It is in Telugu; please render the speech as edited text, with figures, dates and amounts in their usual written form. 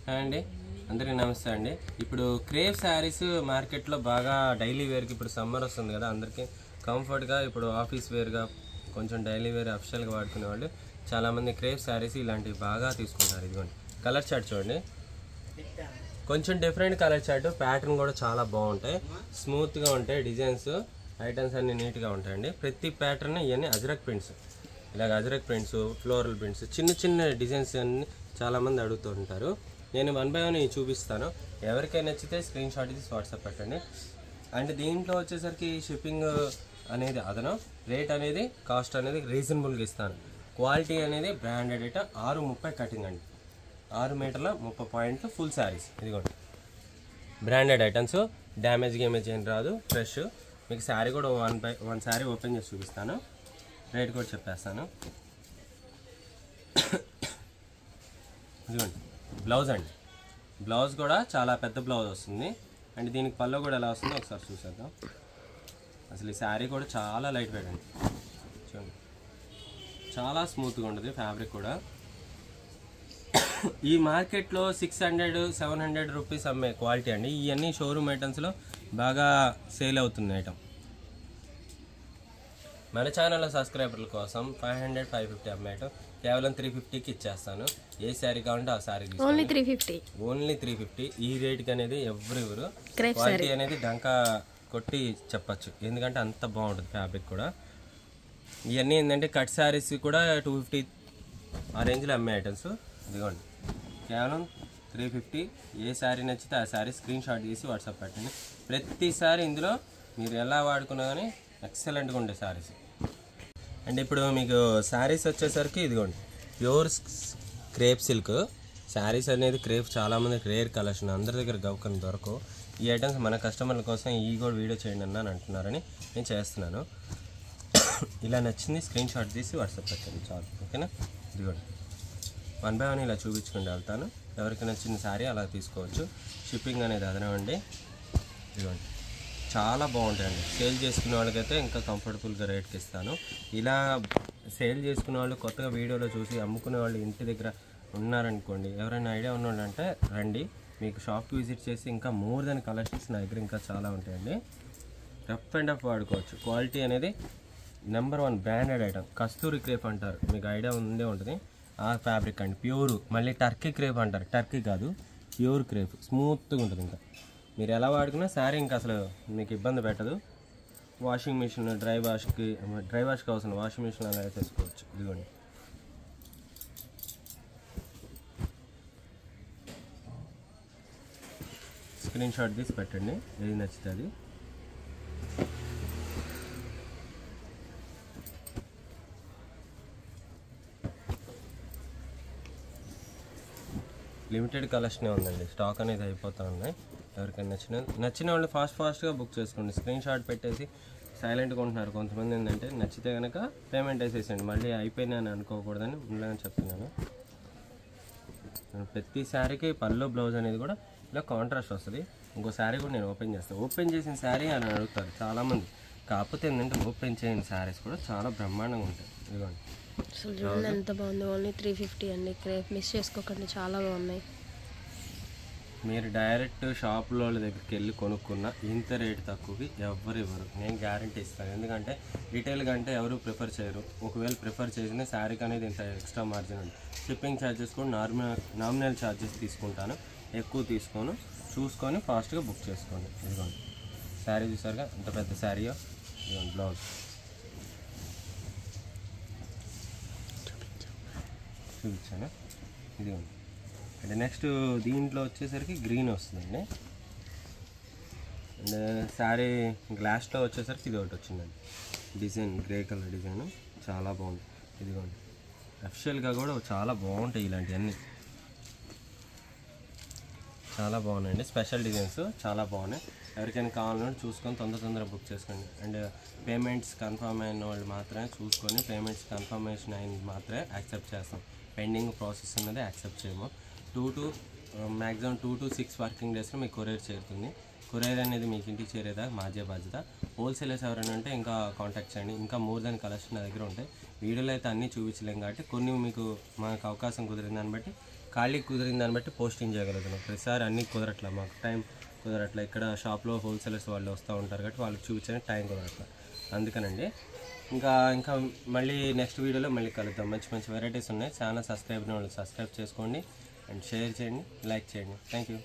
హాయ్ అండి, అందరికీ నమస్తే అండి. ఇప్పుడు క్రేప్ శారీస్ మార్కెట్లో బాగా డైలీ వేర్కి, ఇప్పుడు సమ్మర్ వస్తుంది కదా, అందరికీ కంఫర్ట్గా ఇప్పుడు ఆఫీస్ వేర్గా కొంచెం డైలీ వేర్ అఫిషియల్గా వాడుకునే వాళ్ళు చాలామంది క్రేప్ శారీస్ ఇలాంటివి బాగా తీసుకుంటారు. ఇదిగోండి కలర్ చార్ట్ చూడండి, కొంచెం డిఫరెంట్ కలర్ చార్ట్, ప్యాటర్న్ కూడా చాలా బాగుంటాయి, స్మూత్గా ఉంటాయి, డిజైన్స్ ఐటమ్స్ అన్నీ నీట్గా ఉంటాయండి. ప్రతి ప్యాటర్న్ ఇవన్నీ అజ్రక్ ప్రింట్స్, ఇలాగ అజ్రక్ ప్రింట్స్, ఫ్లోరల్ ప్రింట్స్, చిన్న చిన్న డిజైన్స్ అన్ని చాలామంది అడుగుతూ ఉంటారు. నేను 1 by 1 చూపిస్తాను. ఎవరికైనా నచ్చితే స్క్రీన్ షాట్ తీసి వాట్సాప్ పెట్టండి. అండ్ దీంట్లో వచ్చేసరికి షిప్పింగ్ అనేది అదనం, రేట్ అనేది కాస్ట్ అనేది రీజనబుల్గా ఇస్తాను. క్వాలిటీ అనేది బ్రాండెడ్ ఐటమ్, 630 కటింగ్ అండి, 6 మీటర్ల 30 పాయింట్లు ఫుల్ శారీస్. ఇదిగోండి బ్రాండెడ్ ఐటమ్స్, డ్యామేజ్ గేమేజ్ ఏం రాదు, ఫ్రెష్. మీకు శారీ కూడా 1 by 1 శారీ ఓపెన్ చేసి చూపిస్తాను, రేట్ కూడా చెప్పేస్తాను. ఇదిగోండి బ్లౌజ్ అండి, బ్లౌజ్ కూడా చాలా పెద్ద బ్లౌజ్ వస్తుంది. అండ్ దీనికి పళ్ళు కూడా ఎలా వస్తుందో ఒకసారి చూసేద్దాం. అసలు ఈ శారీ కూడా చాలా లైట్ వెయిట్ అండి, చూడండి చాలా స్మూత్గా ఉంటుంది ఫ్యాబ్రిక్ కూడా. ఈ మార్కెట్లో 600-700 రూపీస్ అమ్మే క్వాలిటీ అండి. ఇవన్నీ షోరూమ్ ఐటమ్స్లో బాగా సేల్ అవుతుంది ఐటమ్. మన ఛానల్లో సబ్స్క్రైబర్ల కోసం 500-550 అమ్మేయటం కేవలం 350కి ఇచ్చేస్తాను. ఏ శారీ కావాలంటే ఆ శారీ ఓన్లీ 350. ఈ రేట్కి అనేది ఎవరు క్వాలిటీ అనేది డంకా కొట్టి చెప్పచ్చు, ఎందుకంటే అంత బాగుంటుంది ఫ్యాబ్రిక్ కూడా. ఇవన్నీ ఏంటంటే కట్ శారీస్ కూడా 250 ఆ రేంజ్లో అమ్మే ఐటమ్స్. ఇదిగోండి కేవలం 350. ఏ శారీ నచ్చితే ఆ శారీ స్క్రీన్ షాట్ తీసి వాట్సాప్ పెట్టండి. ప్రతిసారి ఇందులో మీరు ఎలా వాడుకున్నా కానీ ఎక్సలెంట్గా ఉండే శారీస్. అండ్ ఇప్పుడు మీకు శారీస్ వచ్చేసరికి ఇదిగోండి ప్యూర్ క్రేప్ సిల్క్ శారీస్ అనేది. క్రేప్ చాలామంది రేర్ కలెక్షన్, అందరి దగ్గర గౌకని దొరకవు. ఈ ఐటమ్స్ మన కస్టమర్ల కోసం ఈ కూడా వీడియో చేయండి అన్న అంటున్నారని నేను చేస్తున్నాను. ఇలా నచ్చింది స్క్రీన్ షాట్ తీసి వాట్సాప్ పెట్టండి చాలు, ఓకేనా. ఇదిగోండి 1 by 1 ఇలా చూపించుకుంటూ వెళ్తాను. ఎవరికి నచ్చిన శారీ అలా తీసుకోవచ్చు. షిప్పింగ్ అనేది అదనండి. ఇదిగోండి చాలా బాగుంటాయండి. సేల్ చేసుకునే వాళ్ళకైతే ఇంకా కంఫర్టబుల్గా రేట్కి ఇస్తాను. ఇలా సేల్ చేసుకునే వాళ్ళు కొత్తగా వీడియోలో చూసి అమ్ముకునే వాళ్ళు ఇంటి దగ్గర ఉన్నారనుకోండి, ఎవరైనా ఐడియా ఉన్నవాళ్ళు అంటే రండి, మీకు షాప్కి విజిట్ చేసి ఇంకా మోర్ దెన్ కలెక్షన్స్ నా దగ్గర ఇంకా చాలా ఉంటాయండి. రఫ్ అండ్ రఫ్ వాడుకోవచ్చు. క్వాలిటీ అనేది నెంబర్ 1 బ్రాండెడ్ ఐటమ్. కస్తూరి క్రేప్ అంటారు, మీకు ఐడియా ఉండే ఉంటుంది. ఆ ఫ్యాబ్రిక్ అండి, ప్యూర్. మళ్ళీ టర్కీ క్రేప్ అంటారు, టర్కీ కాదు ప్యూర్ క్రేప్, స్మూత్గా ఉంటుంది. ఇంకా మీరు ఎలా వాడుకున్నా శారీ ఇంకా అసలు మీకు ఇబ్బంది పెట్టదు. వాషింగ్ మిషన్, డ్రై వాష్కి అవసరం వాషింగ్ మిషన్ అలా వేసేసుకోవచ్చు. ఇదిగోండి స్క్రీన్ షాట్ తీసి పెట్టండి, ఏది నచ్చుతుంది. లిమిటెడ్ కలెక్షనే ఉందండి, స్టాక్ అనేది అయిపోతూ ఉన్నాయి. ఎవరికైనా నచ్చిన వాళ్ళు ఫాస్ట్గా బుక్ చేసుకోండి. స్క్రీన్ షాట్ పెట్టేసి సైలెంట్గా ఉంటున్నారు కొంతమంది. ఏంటంటే నచ్చితే కనుక పేమెంట్ వేసేసండి, మళ్ళీ అయిపోయినా అని అనుకోకూడదని ముందుగానే చెప్తున్నాను. ప్రతి శారీకి పళ్ళు బ్లౌజ్ అనేది కూడా ఇలా కాంట్రాస్ట్ వస్తుంది. ఇంకో శారీ కూడా నేను ఓపెన్ చేస్తాను. ఓపెన్ చేసిన శారీ అని అడుగుతారు చాలామంది, కాకపోతే ఏంటంటే ఓపెన్ చేయని శారీస్ కూడా చాలా బ్రహ్మాండంగా ఉంటాయి. ఇదిగోండి అసలు చూడండి ఎంత బాగుంది. ఓన్లీ 350 అండి. క్రేప్ మిస్ చేసుకోకండి, చాలా బాగున్నాయి. మీరు డైరెక్ట్ షాపులో వాళ్ళ దగ్గరికి వెళ్ళి కొనుక్కున్న ఇంత రేటు తక్కువకి ఎవరు ఇవ్వరు, నేను గ్యారంటీ ఇస్తాను. ఎందుకంటే రీటైల్గా అంటే ఎవరు ప్రిఫర్ చేయరు. ఒకవేళ ప్రిఫర్ చేసిన శారీకి అనేది ఇంత ఎక్స్ట్రా మార్జిన్ ఉంది. షిప్పింగ్ ఛార్జెస్ కూడా నామినల్ ఛార్జెస్ తీసుకుంటాను, ఎక్కువ తీసుకోను. చూసుకొని ఫాస్ట్గా బుక్ చేసుకోండి. ఇదిగోండి శారీ చూసారుగా ఎంత పెద్ద శారీయో. ఇదిగోండి బ్లౌజ్ చూపించాను. ఇదిగోండి. అంటే నెక్స్ట్ దీంట్లో వచ్చేసరికి గ్రీన్ వస్తుందండి. అండ్ శారీ గ్లాస్లో వచ్చేసరికి ఇది ఒకటి వచ్చిందండి, డిజైన్ గ్రే కలర్ డిజైన్ చాలా బాగుంది. ఇదిగోండి అఫిషియల్గా కూడా చాలా బాగుంటాయి ఇలాంటివన్నీ, చాలా బాగున్నాయండి. స్పెషల్ డిజైన్స్ చాలా బాగున్నాయి. ఎవరికైనా కావాలని చూసుకొని తొందరగా బుక్ చేసుకోండి. అండ్ పేమెంట్స్ కన్ఫర్మ్ అయిన వాళ్ళు మాత్రమే చూసుకొని, పేమెంట్స్ కన్ఫర్మేషన్ అయిన మాత్రమే యాక్సెప్ట్ చేస్తాం. పెండింగ్ ప్రాసెస్ అనేది యాక్సెప్ట్ చేయము. మ్యాక్సిమం 2 to 6 వర్కింగ్ డేస్లో మీకు కొరియర్ చేరుతుంది. కొరియర్ అనేది మీకు ఇంటికి చేరేదా మాదే బాధ్యత. హోల్సేలర్స్ ఎవరైనా ఉంటే ఇంకా కాంటాక్ట్ చేయండి. ఇంకా మోర్ దెన్ కలెక్షన్ నా దగ్గర ఉంటాయి. వీడియోలో అయితే అన్నీ చూపించలేం కాబట్టి కొన్ని మీకు మనకు అవకాశం కుదిరిన దాన్ని బట్టి ఖాళీ కుదిరిన దాన్ని బట్టి పోస్టింగ్ చేయగలుగుతున్నాం. ప్రతిసారి అన్నీ కుదరట్లా, మాకు టైం కుదరట్లా. ఇక్కడ షాప్లో హోల్సేలర్స్ వాళ్ళు వస్తూ ఉంటారు కాబట్టి వాళ్ళకి చూపించడానికి టైం కుదరట్లా. అందుకనండి ఇంకా మళ్ళీ నెక్స్ట్ వీడియోలో మళ్ళీ కలుద్దాం. మంచి మంచి వెరైటీస్ ఉన్నాయి. ఛానల్ సబ్స్క్రైబ్ చేసుకోండి అండ్ షేర్ చేయండి, లైక్ చేయండి. Thank you.